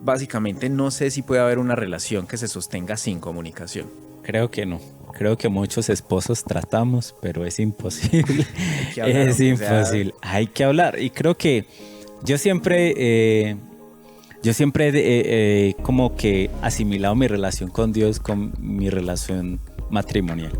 básicamente no sé si puede haber una relación que se sostenga sin comunicación. Creo que no. Creo que muchos esposos tratamos, pero es imposible. Hay que hablar, Es aunque sea... imposible. Hay que hablar. Y creo que yo siempre, he como que asimilado mi relación con Dios con mi relación matrimonial.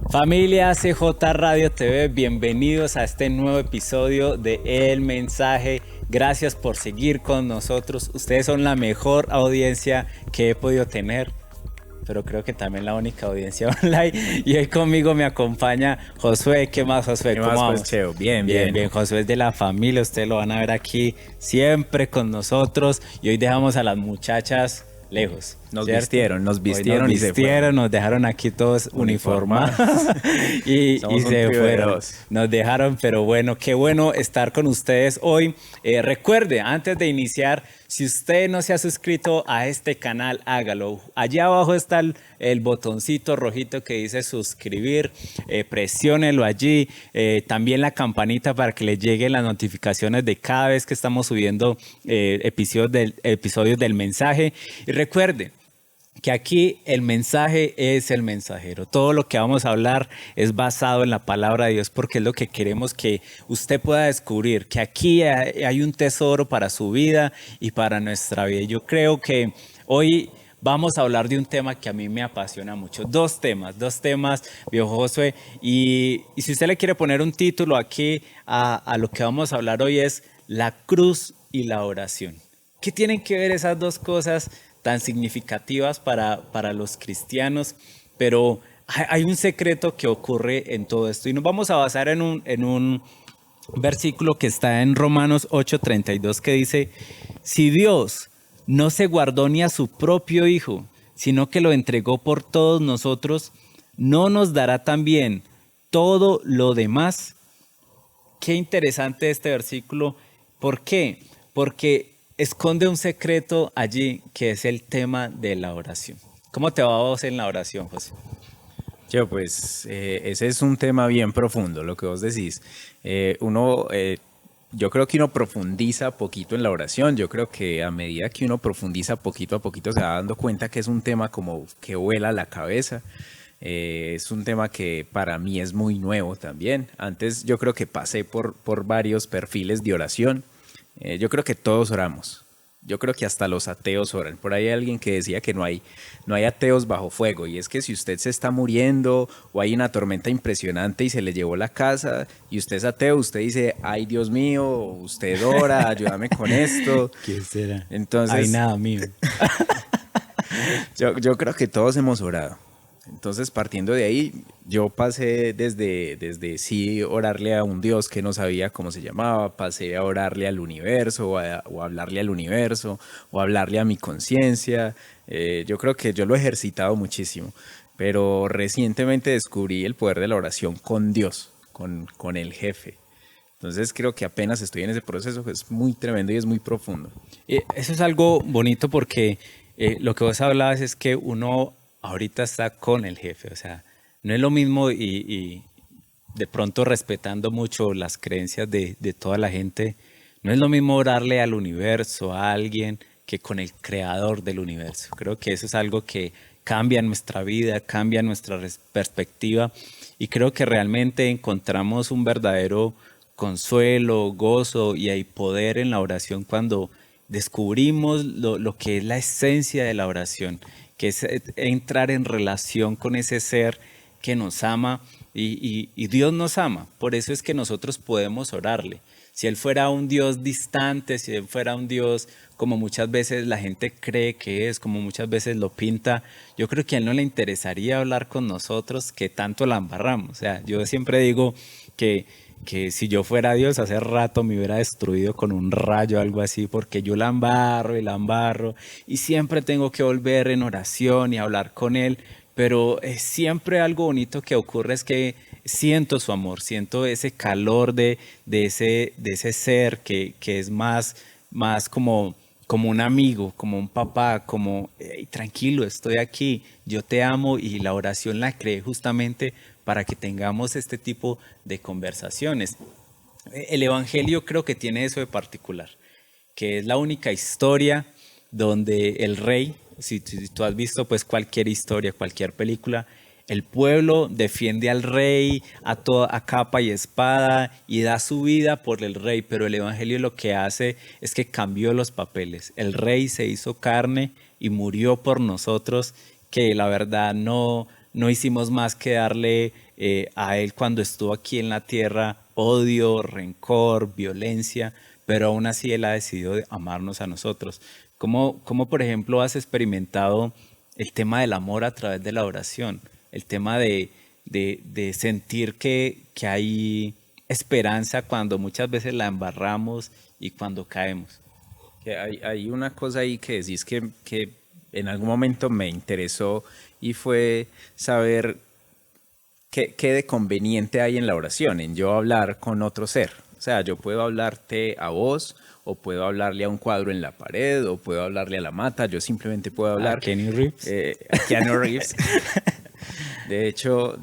Familia CJ Radio TV, bienvenidos a este nuevo episodio de El Mensaje. Gracias por seguir con nosotros. Ustedes son la mejor audiencia que he podido tener, pero creo que también la única audiencia online. Y hoy conmigo me acompaña Josué. ¿Qué más, Josué? ¿Qué ¿Cómo más, vamos? pues, Cheo? Bien. Josué es de la familia. Ustedes lo van a ver aquí siempre con nosotros. Y hoy dejamos a las muchachas lejos. Nos ¿cierto? vistieron Hoy y se fueron. nos dejaron aquí todos uniformados y Somos un se trío de fueron. dos. Nos dejaron, pero bueno, qué bueno estar con ustedes hoy. Recuerde, antes de iniciar, si usted no se ha suscrito a este canal, hágalo. Allá abajo está el botoncito rojito que dice suscribir, presiónelo allí. También la campanita para que le lleguen las notificaciones de cada vez que estamos subiendo episodios del mensaje. Y recuerde que aquí el mensaje es el mensajero. Todo lo que vamos a hablar es basado en la palabra de Dios porque es lo que queremos que usted pueda descubrir, que aquí hay un tesoro para su vida y para nuestra vida. Yo creo que hoy vamos a hablar de un tema que a mí me apasiona mucho. Dos temas, viejo Josué. Y si usted le quiere poner un título aquí a lo que vamos a hablar hoy es la cruz y la oración. ¿Qué tienen que ver esas dos cosas tan significativas para los cristianos? Pero hay un secreto que ocurre en todo esto y nos vamos a basar en un versículo que está en Romanos 8:32 que dice: si Dios no se guardó ni a su propio Hijo, sino que lo entregó por todos nosotros, ¿no nos dará también todo lo demás? Qué interesante este versículo. ¿Por qué? Porque esconde un secreto allí que es el tema de la oración. ¿Cómo te va vos en la oración, José? Cheo, pues ese es un tema bien profundo, lo que vos decís. Yo creo que uno profundiza poquito en la oración. Yo creo que a medida que uno profundiza poquito a poquito se va dando cuenta que es un tema como que vuela la cabeza. Es un tema que para mí es muy nuevo también. Antes yo creo que pasé por varios perfiles de oración. Yo creo que todos oramos. Yo creo que hasta los ateos oran. Por ahí hay alguien que decía que no hay ateos bajo fuego. Y es que si usted se está muriendo o hay una tormenta impresionante y se le llevó la casa y usted es ateo, usted dice: ay, Dios mío, usted ora, ayúdame con esto. ¿Qué será? Entonces, Ay, nada mío. yo creo que todos hemos orado. Entonces, partiendo de ahí, yo pasé desde sí orarle a un Dios que no sabía cómo se llamaba, pasé a orarle al universo o a hablarle al universo o a hablarle a mi conciencia. Yo creo que yo lo he ejercitado muchísimo, pero recientemente descubrí el poder de la oración con Dios, con el jefe. Entonces creo que apenas estoy en ese proceso, que es muy tremendo y es muy profundo. Eso es algo bonito porque lo que vos hablabas es que uno ahorita está con el jefe, o sea, no es lo mismo y de pronto respetando mucho las creencias de toda la gente, no es lo mismo orarle al universo, a alguien, que con el creador del universo. Creo que eso es algo que cambia nuestra vida, cambia nuestra perspectiva y creo que realmente encontramos un verdadero consuelo, gozo y hay poder en la oración cuando descubrimos lo que es la esencia de la oración, que es entrar en relación con ese ser que nos ama y Dios nos ama. Por eso es que nosotros podemos orarle. Si Él fuera un Dios distante, si Él fuera un Dios como muchas veces la gente cree que es, como muchas veces lo pinta, yo creo que a Él no le interesaría hablar con nosotros que tanto la embarramos. O sea, yo siempre digo que si yo fuera Dios, hace rato me hubiera destruido con un rayo o algo así, porque yo la embarro y siempre tengo que volver en oración y hablar con Él, pero siempre algo bonito que ocurre es que siento su amor, siento ese calor de ese ser que es más como como un amigo, como un papá, como "Hey, tranquilo, estoy aquí, yo te amo", y la oración la creé justamente para que tengamos este tipo de conversaciones. El Evangelio creo que tiene eso de particular, que es la única historia donde el rey, si tú has visto pues cualquier historia, cualquier película, el pueblo defiende al rey a capa y espada y da su vida por el rey, pero el Evangelio lo que hace es que cambió los papeles. El rey se hizo carne y murió por nosotros, que la verdad no hicimos más que darle a él cuando estuvo aquí en la tierra odio, rencor, violencia, pero aún así él ha decidido amarnos a nosotros. ¿Cómo, por ejemplo, has experimentado el tema del amor a través de la oración? El tema de sentir que hay esperanza cuando muchas veces la embarramos y cuando caemos. Que hay una cosa ahí que decís que en algún momento me interesó y fue saber qué de conveniente hay en la oración, en yo hablar con otro ser. O sea, yo puedo hablarte a vos, o puedo hablarle a un cuadro en la pared, o puedo hablarle a la mata, yo simplemente puedo ¿A hablar Kenny Reeves? a Keanu Reeves. De hecho,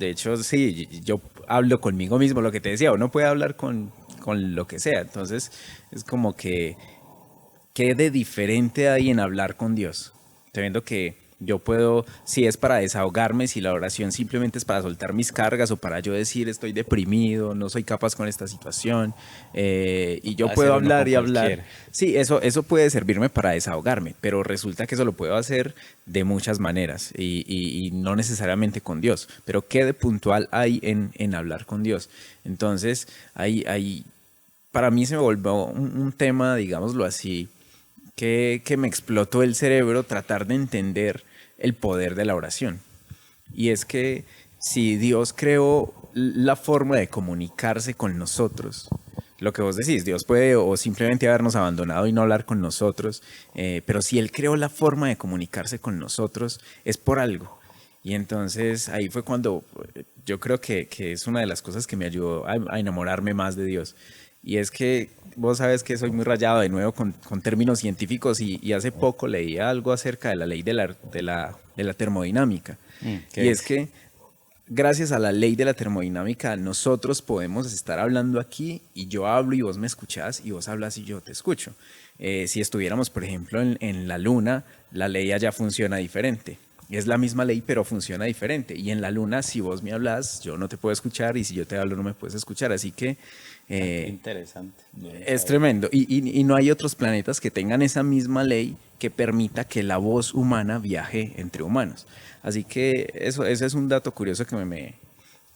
sí, yo hablo conmigo mismo, lo que te decía, uno puede hablar con lo que sea. Entonces, es como que, ¿qué de diferente hay en hablar con Dios? Sabiendo que yo puedo, si es para desahogarme, si la oración simplemente es para soltar mis cargas o para yo decir estoy deprimido, no soy capaz con esta situación, y yo puedo Hacer uno hablar con y hablar. cualquiera. Sí, eso puede servirme para desahogarme, pero resulta que eso lo puedo hacer de muchas maneras y no necesariamente con Dios. Pero ¿qué de puntual hay en hablar con Dios? Entonces, para mí se me volvió un tema, digámoslo así, que me explotó el cerebro tratar de entender el poder de la oración. Y es que si Dios creó la forma de comunicarse con nosotros, lo que vos decís, Dios puede o simplemente habernos abandonado y no hablar con nosotros, pero si Él creó la forma de comunicarse con nosotros, es por algo. Y entonces ahí fue cuando yo creo que es una de las cosas que me ayudó a enamorarme más de Dios. Y es que vos sabes que soy muy rayado de nuevo con términos científicos y hace poco leí algo acerca de la ley de la termodinámica. ¿Qué Y es es? que gracias a la ley de la termodinámica nosotros podemos estar hablando aquí y yo hablo y vos me escuchás y vos hablas y yo te escucho. Si estuviéramos, por ejemplo, en la luna, la ley allá funciona diferente. Es la misma ley, pero funciona diferente. Y en la luna, si vos me hablas, yo no te puedo escuchar y si yo te hablo, no me puedes escuchar. Así que Qué eh, interesante. Yo no es sabía. tremendo. Y no hay otros planetas que tengan esa misma ley que permita que la voz humana viaje entre humanos. Así que eso es un dato curioso que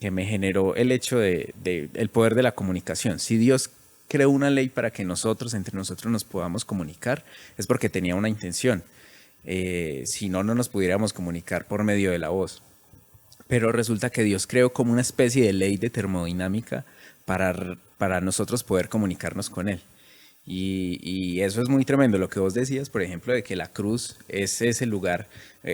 me generó el hecho de el poder de la comunicación. Si Dios creó una ley para que nosotros, entre nosotros, nos podamos comunicar, es porque tenía una intención. Si no, no nos pudiéramos comunicar por medio de la voz. Pero resulta que Dios creó como una especie de ley de termodinámica para nosotros poder comunicarnos con Él. Y eso es muy tremendo. Lo que vos decías, por ejemplo, de que la cruz es ese lugar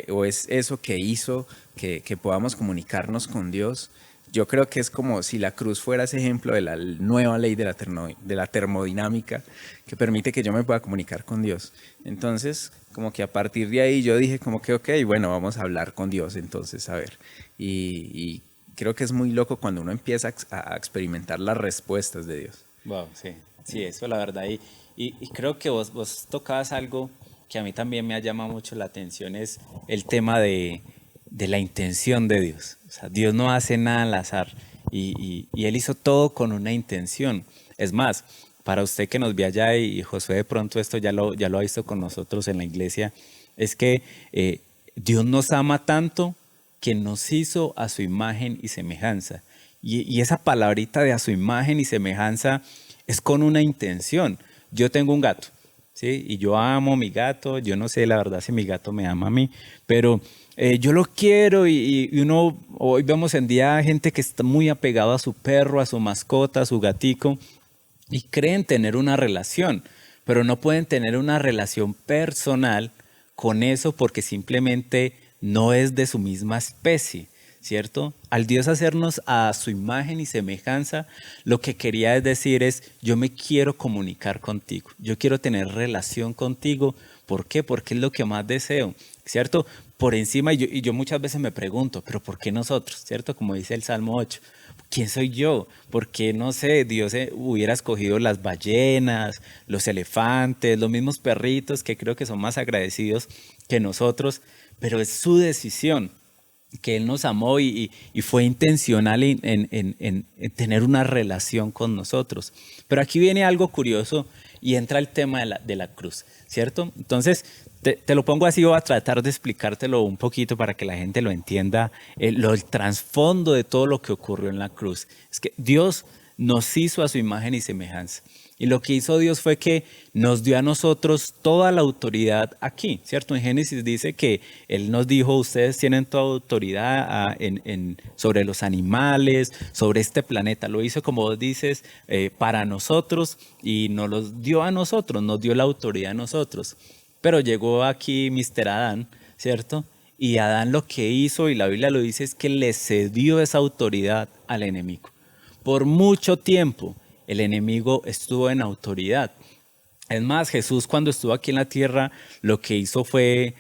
o es eso que hizo que podamos comunicarnos con Dios. Yo creo que es como si la cruz fuera ese ejemplo de la nueva ley de la termodinámica que permite que yo me pueda comunicar con Dios. Entonces, como que a partir de ahí yo dije como que, ok, bueno, vamos a hablar con Dios entonces, a ver. Y creo que es muy loco cuando uno empieza a experimentar las respuestas de Dios. Wow, sí, sí, eso la verdad. Y creo que vos tocabas algo que a mí también me ha llamado mucho la atención, es el tema de la intención de Dios. O sea, Dios no hace nada al azar y Él hizo todo con una intención. Es más, para usted que nos ve allá y Josué de pronto esto ya lo ha visto con nosotros en la iglesia, es que Dios nos ama tanto que nos hizo a su imagen y semejanza. Y esa palabrita de a su imagen y semejanza es con una intención. Yo tengo un gato, ¿sí? Y yo amo a mi gato. Yo no sé la verdad si mi gato me ama a mí, pero yo lo quiero y uno, hoy vemos en día gente que está muy apegado a su perro, a su mascota, a su gatico y creen tener una relación, pero no pueden tener una relación personal con eso porque simplemente no es de su misma especie. ¿cierto? Al Dios hacernos a su imagen y semejanza, lo que quería decir es, yo me quiero comunicar contigo, yo quiero tener relación contigo. ¿Por qué? Porque es lo que más deseo, ¿cierto? Por encima, y yo muchas veces me pregunto, pero ¿por qué nosotros? ¿Cierto? Como dice el Salmo 8. ¿Quién soy yo? ¿Por qué, no sé, Dios hubiera escogido las ballenas, los elefantes, los mismos perritos que creo que son más agradecidos que nosotros? Pero es su decisión, que Él nos amó y fue intencional en tener una relación con nosotros. Pero aquí viene algo curioso y entra el tema de la cruz, ¿cierto? Entonces, te lo pongo así, voy a tratar de explicártelo un poquito para que la gente lo entienda, el trasfondo de todo lo que ocurrió en la cruz. Es que Dios nos hizo a su imagen y semejanza. Y lo que hizo Dios fue que nos dio a nosotros toda la autoridad aquí, ¿cierto? En Génesis dice que Él nos dijo, ustedes tienen toda autoridad sobre los animales, sobre este planeta. Lo hizo, como vos dices, para nosotros y nos los dio a nosotros, nos dio la autoridad a nosotros. Pero llegó aquí Mr. Adán, ¿cierto? Y Adán lo que hizo, y la Biblia lo dice, es que le cedió esa autoridad al enemigo. Por mucho tiempo el enemigo estuvo en autoridad. Es más, Jesús cuando estuvo aquí en la tierra, lo que hizo fue,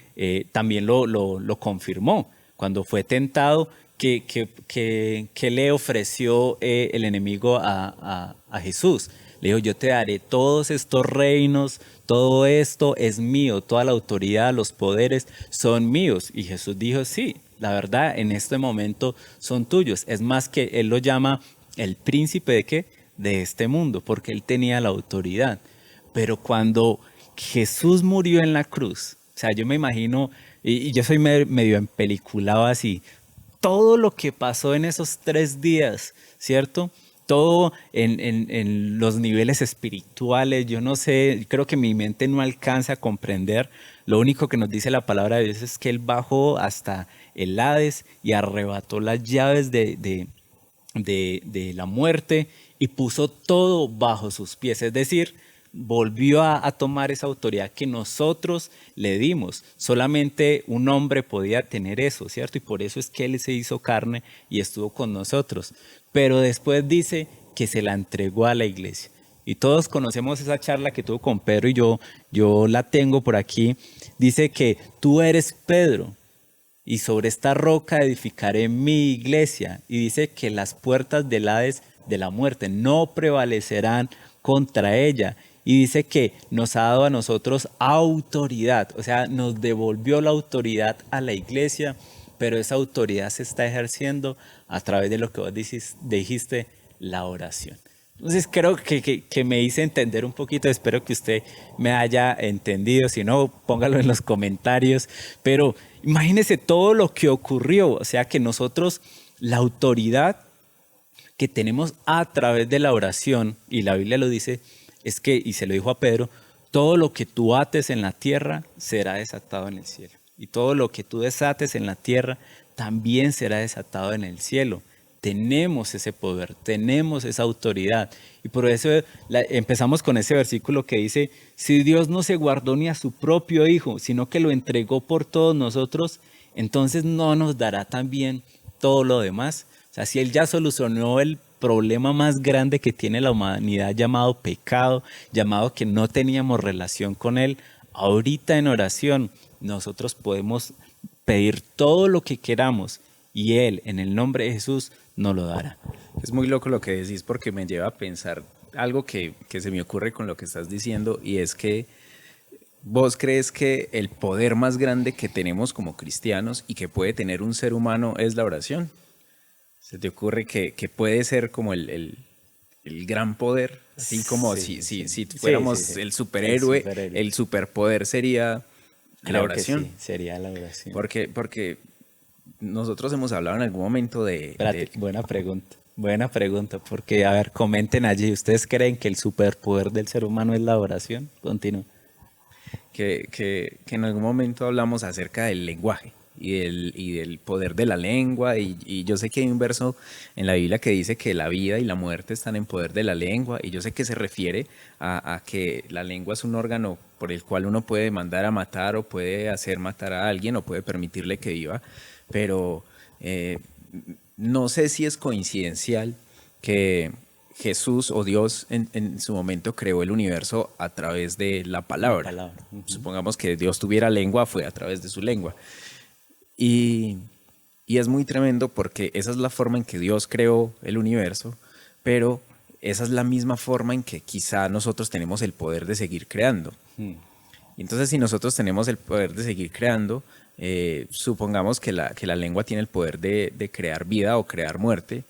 también lo confirmó. Cuando fue tentado, que le ofreció el enemigo a Jesús. Le dijo, yo te daré todos estos reinos, todo esto es mío, toda la autoridad, los poderes son míos. Y Jesús dijo, sí, la verdad, en este momento son tuyos. Es más que Él lo llama el príncipe de ¿qué? De este mundo, porque Él tenía la autoridad. Pero cuando Jesús murió en la cruz, o sea, yo me imagino, y yo soy medio empeliculado así, todo lo que pasó en esos 3 días, ¿cierto? Todo en los niveles espirituales, yo no sé, creo que mi mente no alcanza a comprender. Lo único que nos dice la palabra de Dios es que Él bajó hasta el Hades y arrebató las llaves de la muerte y puso todo bajo sus pies, es decir, volvió a tomar esa autoridad que nosotros le dimos. Solamente un hombre podía tener eso, ¿cierto? Y por eso es que Él se hizo carne y estuvo con nosotros. Pero después dice que se la entregó a la iglesia. Y todos conocemos esa charla que tuvo con Pedro y yo la tengo por aquí. Dice que tú eres Pedro, y sobre esta roca edificaré mi iglesia. Y dice que las puertas del Hades, de la muerte, no prevalecerán contra ella. Y dice que nos ha dado a nosotros autoridad, o sea, nos devolvió la autoridad a la iglesia, pero esa autoridad se está ejerciendo a través de lo que vos dijiste, la oración. Entonces creo que me hice entender un poquito, espero que usted me haya entendido, si no, póngalo en los comentarios, pero imagínese todo lo que ocurrió, o sea que nosotros, la autoridad que tenemos a través de la oración, y la Biblia lo dice, es que, y se lo dijo a Pedro, todo lo que tú ates en la tierra será desatado en el cielo, y todo lo que tú desates en la tierra también será desatado en el cielo. Tenemos ese poder, tenemos esa autoridad. Y por eso empezamos con ese versículo que dice, si Dios no se guardó ni a su propio Hijo, sino que lo entregó por todos nosotros, entonces no nos dará también todo lo demás. O sea, si Él ya solucionó el problema más grande que tiene la humanidad llamado pecado, llamado que no teníamos relación con Él, ahorita en oración nosotros podemos pedir todo lo que queramos y Él, en el nombre de Jesús, nos lo dará. Es muy loco lo que decís porque me lleva a pensar algo que se me ocurre con lo que estás diciendo y es que vos crees que el poder más grande que tenemos como cristianos y que puede tener un ser humano es la oración. ¿Se te ocurre que puede ser como el gran poder? Así como Sí, si fuéramos el superhéroe, el superpoder sería la oración. Que sí, sería la oración. Porque nosotros hemos hablado en algún momento Espérate, buena pregunta, porque a ver, comenten allí, ¿ustedes creen que el superpoder del ser humano es la oración? Continúa. Que en algún momento hablamos acerca del lenguaje y del poder de la lengua y yo sé que hay un verso en la Biblia que dice que la vida y la muerte están en poder de la lengua y yo sé que se refiere a que la lengua es un órgano por el cual uno puede mandar a matar o puede hacer matar a alguien o puede permitirle que viva, pero no sé si es coincidencial que Jesús o Dios en su momento creó el universo a través de la La palabra. palabra. Ujú. Supongamos que Dios tuviera lengua, fue a través de su lengua. Y, y es muy tremendo porque esa es la forma en que Dios creó el universo, pero esa es la misma forma en que quizá nosotros tenemos el poder de seguir creando. Mm. Y entonces si nosotros tenemos el poder de seguir creando, supongamos que la lengua tiene el poder de crear vida o crear muerte.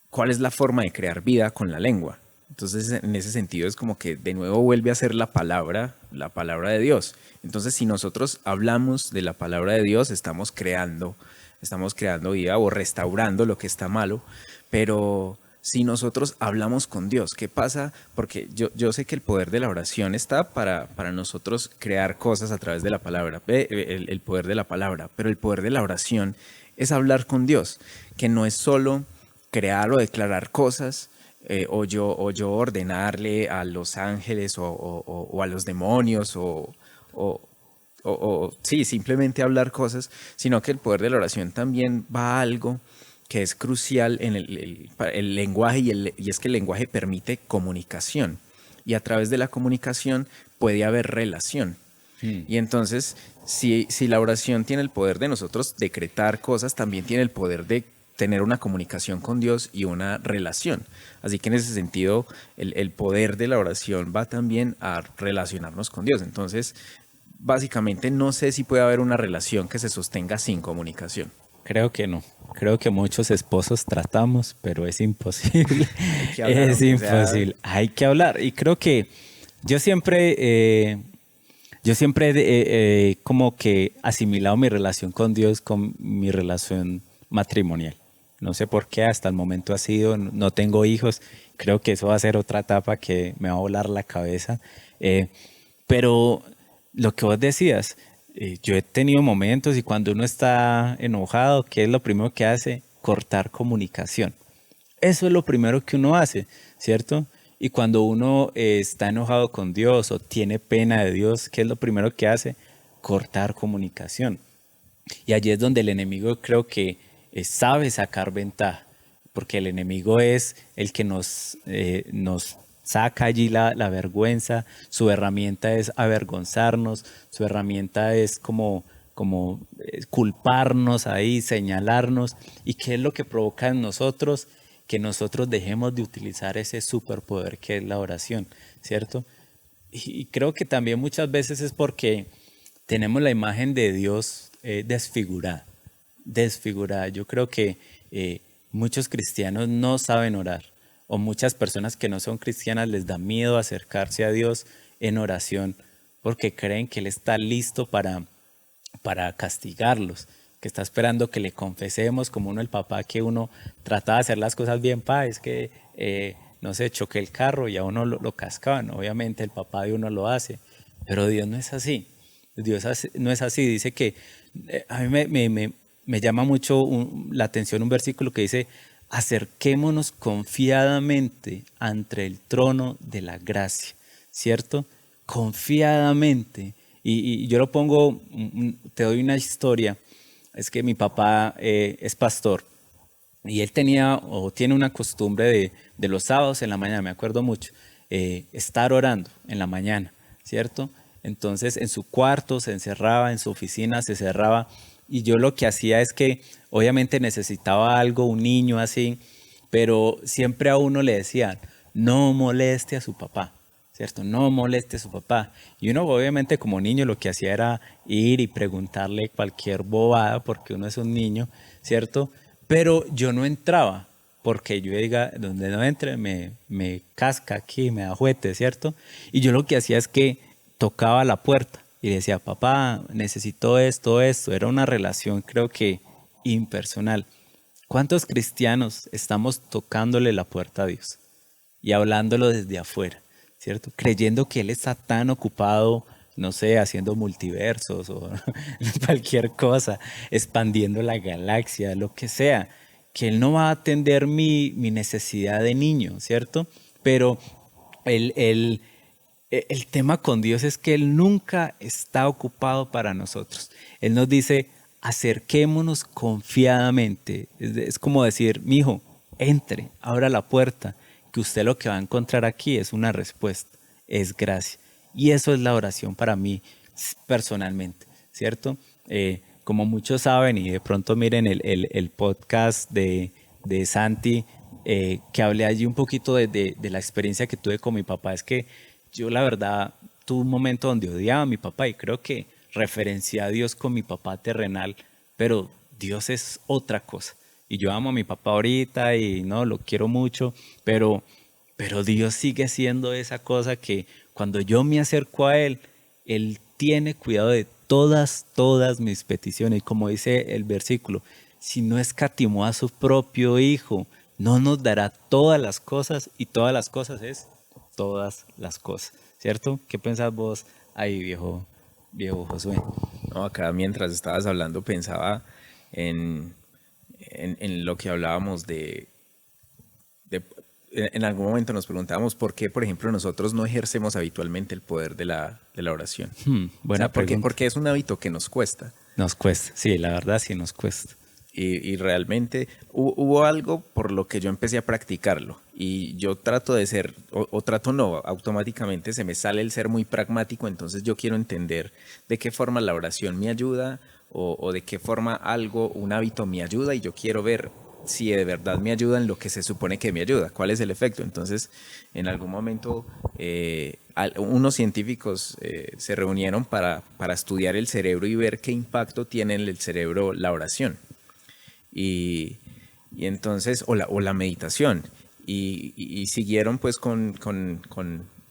¿Cuál es la forma de crear vida con la lengua? Entonces, en ese sentido es como que de nuevo vuelve a ser la palabra de Dios. Entonces, si nosotros hablamos de la palabra de Dios, estamos creando vida o restaurando lo que está malo, pero si nosotros hablamos con Dios, ¿qué pasa? Porque yo sé que el poder de la oración está para nosotros crear cosas a través de la palabra, el poder de la palabra, pero el poder de la oración es hablar con Dios, que no es solo crear o declarar cosas, o yo ordenarle a los ángeles o a los demonios o, sí, simplemente hablar cosas, sino que el poder de la oración también va a algo que es crucial en el lenguaje y es que el lenguaje permite comunicación y a través de la comunicación puede haber relación. Mm. Y entonces, si la oración tiene el poder de nosotros decretar cosas, también tiene el poder de tener una comunicación con Dios y una relación. Así que en ese sentido, el poder de la oración va también a relacionarnos con Dios. Entonces, básicamente no sé si puede haber una relación que se sostenga sin comunicación. Creo que no. Creo que muchos esposos tratamos, pero es imposible. Hay que hablar, Es aunque sea... imposible. Hay que hablar. Y creo que yo siempre, como que asimilado mi relación con Dios con mi relación matrimonial. No sé por qué hasta el momento ha sido, no tengo hijos. Creo que eso va a ser otra etapa que me va a volar la cabeza. Pero lo que vos decías, yo he tenido momentos y cuando uno está enojado, ¿qué es lo primero que hace? Cortar comunicación. Eso es lo primero que uno hace, ¿cierto? Y cuando uno está enojado con Dios o tiene pena de Dios, ¿qué es lo primero que hace? Cortar comunicación. Y allí es donde el enemigo creo que sabe sacar ventaja, porque el enemigo es el que nos saca allí la vergüenza, su herramienta es avergonzarnos, su herramienta es como culparnos ahí, señalarnos. ¿Y qué es lo que provoca en nosotros? Que nosotros dejemos de utilizar ese superpoder que es la oración, ¿cierto? Y creo que también muchas veces es porque tenemos la imagen de Dios desfigurada, desfigurada. Yo creo que muchos cristianos no saben orar, o muchas personas que no son cristianas les da miedo acercarse a Dios en oración porque creen que Él está listo para castigarlos, que está esperando que le confesemos, como uno el papá que uno trataba de hacer las cosas bien, pa, es que no sé, choqué el carro y a uno lo cascaban. Obviamente el papá de uno lo hace, pero Dios no es así. Dios no es así. Dice que a mí me llama mucho la atención un versículo que dice: acerquémonos confiadamente ante el trono de la gracia, ¿cierto? Confiadamente. Y yo lo pongo, te doy una historia. Es que mi papá es pastor y él tenía o tiene una costumbre de los sábados en la mañana, me acuerdo mucho, estar orando en la mañana, ¿cierto? Entonces en su cuarto se encerraba, en su oficina se cerraba, y yo lo que hacía es que obviamente necesitaba algo, un niño así, pero siempre a uno le decían: no moleste a su papá, ¿cierto? No moleste a su papá. Y uno obviamente como niño lo que hacía era ir y preguntarle cualquier bobada porque uno es un niño, ¿cierto? Pero yo no entraba porque yo diga, donde no entre me casca aquí, me da juguete, ¿cierto? Y yo lo que hacía es que tocaba la puerta y le decía: papá, necesito esto, esto. Era una relación, creo que impersonal. ¿Cuántos cristianos estamos tocándole la puerta a Dios y hablándolo desde afuera, ¿cierto? Creyendo que Él está tan ocupado, no sé, haciendo multiversos o cualquier cosa, expandiendo la galaxia, lo que sea, que Él no va a atender mi necesidad de niño, ¿cierto? Pero el tema con Dios es que Él nunca está ocupado para nosotros. Él nos dice: acerquémonos confiadamente. Es como decir, mijo, entre, abra la puerta, que usted lo que va a encontrar aquí es una respuesta, es gracia. Y eso es la oración para mí personalmente, ¿cierto? Como muchos saben y de pronto miren el podcast de Santi, que hablé allí un poquito de la experiencia que tuve con mi papá, es que yo la verdad tuve un momento donde odiaba a mi papá y creo que referencié a Dios con mi papá terrenal, pero Dios es otra cosa. Y yo amo a mi papá ahorita y no, lo quiero mucho, pero Dios sigue siendo esa cosa que cuando yo me acerco a Él tiene cuidado de todas mis peticiones. Y como dice el versículo, si no escatimó a su propio Hijo, no nos dará todas las cosas, y todas las cosas es todas las cosas, ¿cierto? ¿Qué pensás vos ahí, viejo Josué? No, acá mientras estabas hablando pensaba en, en lo que hablábamos de- en algún momento nos preguntábamos por qué, por ejemplo, nosotros no ejercemos habitualmente el poder de la oración. O Buena sea, ¿por qué? pregunta. Porque es un hábito que nos cuesta. Nos cuesta, sí, la verdad sí nos cuesta. Y realmente hubo algo por lo que yo empecé a practicarlo. Y yo trato de ser, o trato no, automáticamente se me sale el ser muy pragmático, entonces yo quiero entender de qué forma la oración me ayuda o de qué forma algo, un hábito me ayuda y yo quiero ver si de verdad me ayuda en lo que se supone que me ayuda, cuál es el efecto. Entonces, en algún momento, unos científicos se reunieron para estudiar el cerebro y ver qué impacto tiene en el cerebro la oración. Y, y entonces, o la meditación. Y siguieron pues con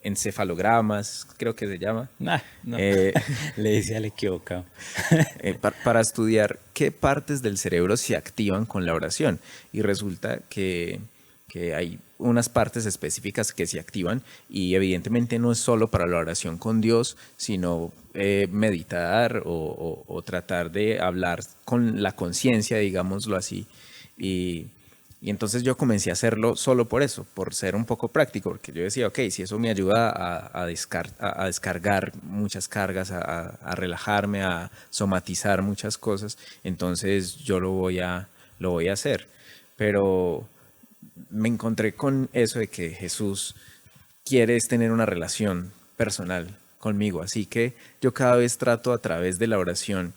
encefalogramas, creo que se llama, Nah, no, eh, le decía al equivocado. para estudiar qué partes del cerebro se activan con la oración. Y resulta que hay unas partes específicas que se activan y evidentemente no es solo para la oración con Dios, sino meditar o tratar de hablar con la conciencia, digámoslo así. Y, y entonces yo comencé a hacerlo solo por eso, por ser un poco práctico, porque yo decía, ok, si eso me ayuda a descargar muchas cargas, a relajarme, a somatizar muchas cosas, entonces yo lo voy a hacer. Pero me encontré con eso de que Jesús quiere es tener una relación personal conmigo, así que yo cada vez trato a través de la oración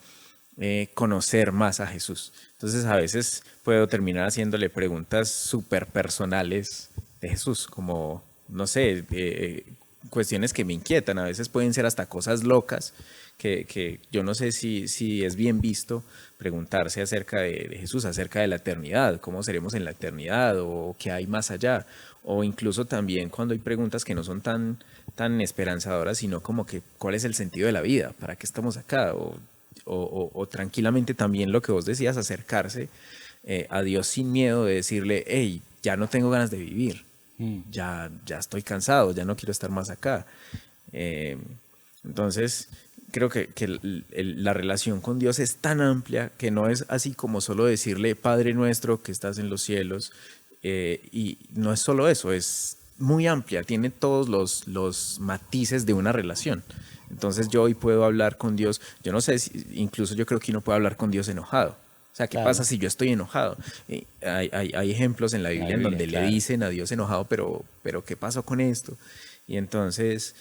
conocer más a Jesús. Entonces a veces puedo terminar haciéndole preguntas súper personales de Jesús, como, no sé, cuestiones que me inquietan. A veces pueden ser hasta cosas locas que yo no sé si es bien visto preguntarse acerca de Jesús, acerca de la eternidad, cómo seremos en la eternidad o qué hay más allá. O incluso también cuando hay preguntas que no son tan esperanzadoras, sino como que cuál es el sentido de la vida, para qué estamos acá, o tranquilamente también lo que vos decías, acercarse a Dios sin miedo de decirle, hey, ya no tengo ganas de vivir, ya estoy cansado, ya no quiero estar más acá. Eh, entonces, creo que la relación con Dios es tan amplia que no es así como solo decirle, Padre nuestro que estás en los cielos, y no es solo eso, es muy amplia, tiene todos los matices de una relación. Entonces yo hoy puedo hablar con Dios, yo no sé, incluso yo creo que uno puede hablar con Dios enojado. O sea, ¿qué pasa Claro, si yo estoy enojado? Hay ejemplos en la la Biblia en Biblia, donde le claro. dicen a Dios enojado, pero ¿qué pasó con esto? Y entonces,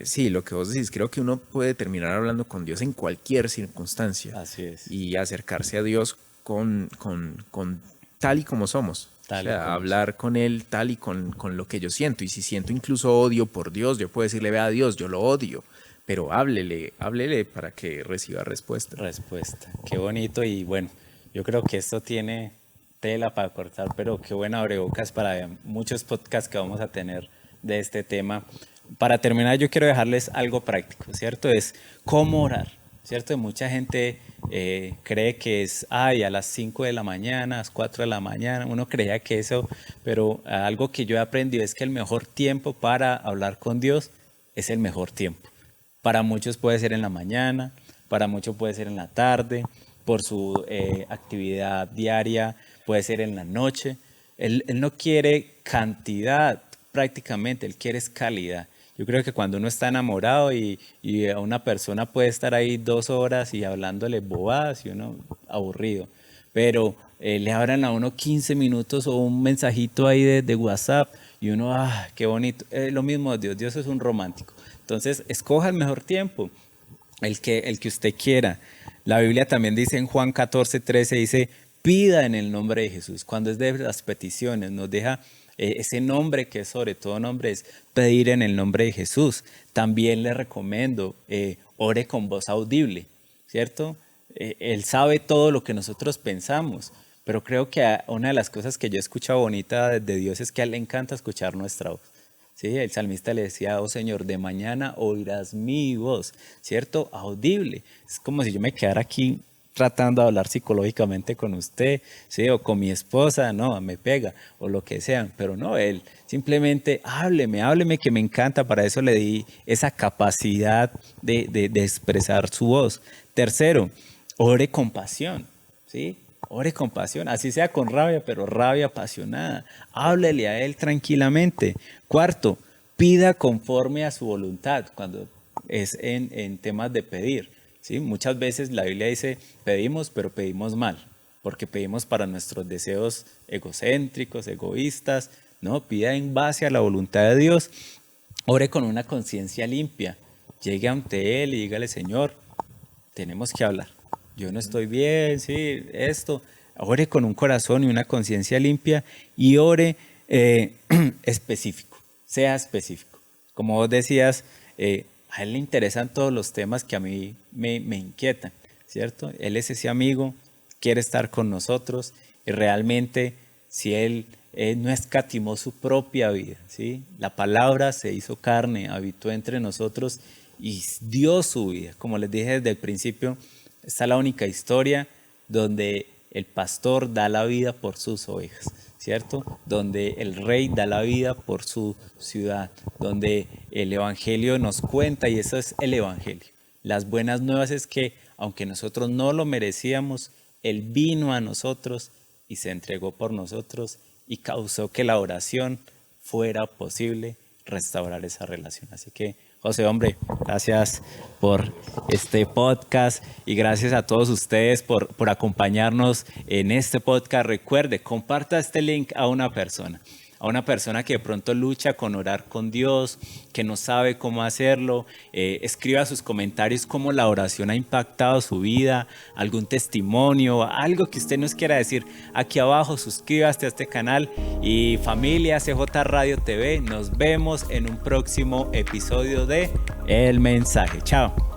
sí, lo que vos decís, creo que uno puede terminar hablando con Dios en cualquier circunstancia Así es, y acercarse a Dios con tal y como somos. O tal y sea, como son. hablar con Él tal y con lo que yo siento. Y si siento incluso odio por Dios, yo puedo decirle, vea a Dios, yo lo odio. Pero háblele para que reciba respuesta. Respuesta. Qué bonito y bueno, yo creo que esto tiene tela para cortar, pero qué buena abrebocas para muchos podcasts que vamos a tener de este tema. Para terminar, yo quiero dejarles algo práctico, ¿cierto? Es cómo orar, ¿cierto? Mucha gente cree que es, ay, a las 5 de la mañana, a las 4 de la mañana, uno creía que eso, pero algo que yo he aprendido es que el mejor tiempo para hablar con Dios es el mejor tiempo. Para muchos puede ser en la mañana, para muchos puede ser en la tarde, por su actividad diaria, puede ser en la noche. Él no quiere cantidad prácticamente, él quiere es calidad. Yo creo que cuando uno está enamorado y a una persona puede estar ahí 2 horas y hablándole bobadas y uno aburrido, pero le abran a uno 15 minutos o un mensajito ahí de WhatsApp y uno, qué bonito. Lo mismo Dios, Dios es un romántico. Entonces, escoja el mejor tiempo, el que usted quiera. La Biblia también dice en Juan 14:13, dice, pida en el nombre de Jesús. Cuando es de las peticiones, nos deja ese nombre que es sobre todo nombre, es pedir en el nombre de Jesús. También le recomiendo, ore con voz audible, ¿cierto? Él sabe todo lo que nosotros pensamos, pero creo que una de las cosas que yo he escuchado bonita de Dios es que a Él le encanta escuchar nuestra voz. ¿Sí? El salmista le decía, oh Señor, de mañana oirás mi voz, ¿cierto? Audible. Es como si yo me quedara aquí tratando de hablar psicológicamente con usted, ¿sí? O con mi esposa, no, me pega, o lo que sea, pero no, Él simplemente hábleme, que me encanta, para eso le di esa capacidad de expresar su voz. Tercero, ore con pasión, ¿sí? Ore con pasión, así sea con rabia, pero rabia apasionada. Háblele a Él tranquilamente. Cuarto, pida conforme a su voluntad cuando es en temas de pedir. ¿Sí? Muchas veces la Biblia dice pedimos, pero pedimos mal, porque pedimos para nuestros deseos egocéntricos, egoístas. No, pida en base a la voluntad de Dios. Ore con una conciencia limpia. Llegue ante Él y dígale, Señor, tenemos que hablar. Yo no estoy bien, sí, esto. Ore con un corazón y una conciencia limpia y ore específico, sea específico. Como vos decías, a Él le interesan todos los temas que a mí me inquietan, ¿cierto? Él es ese amigo, quiere estar con nosotros y realmente si Él no escatimó su propia vida, ¿sí? La palabra se hizo carne, habitó entre nosotros y dio su vida. Como les dije desde el principio, esta es la única historia donde el pastor da la vida por sus ovejas, ¿cierto? Donde el rey da la vida por su ciudad, donde el evangelio nos cuenta, y eso es el evangelio. Las buenas nuevas es que, aunque nosotros no lo merecíamos, Él vino a nosotros y se entregó por nosotros y causó que la oración fuera posible restaurar esa relación. Así que, José, hombre, gracias por este podcast y gracias a todos ustedes por acompañarnos en este podcast. Recuerde, comparta este link a una persona que de pronto lucha con orar con Dios, que no sabe cómo hacerlo. Escriba sus comentarios cómo la oración ha impactado su vida, algún testimonio, algo que usted nos quiera decir. Aquí abajo, suscríbase a este canal y familia CJ Radio TV. Nos vemos en un próximo episodio de El Mensaje. Chao.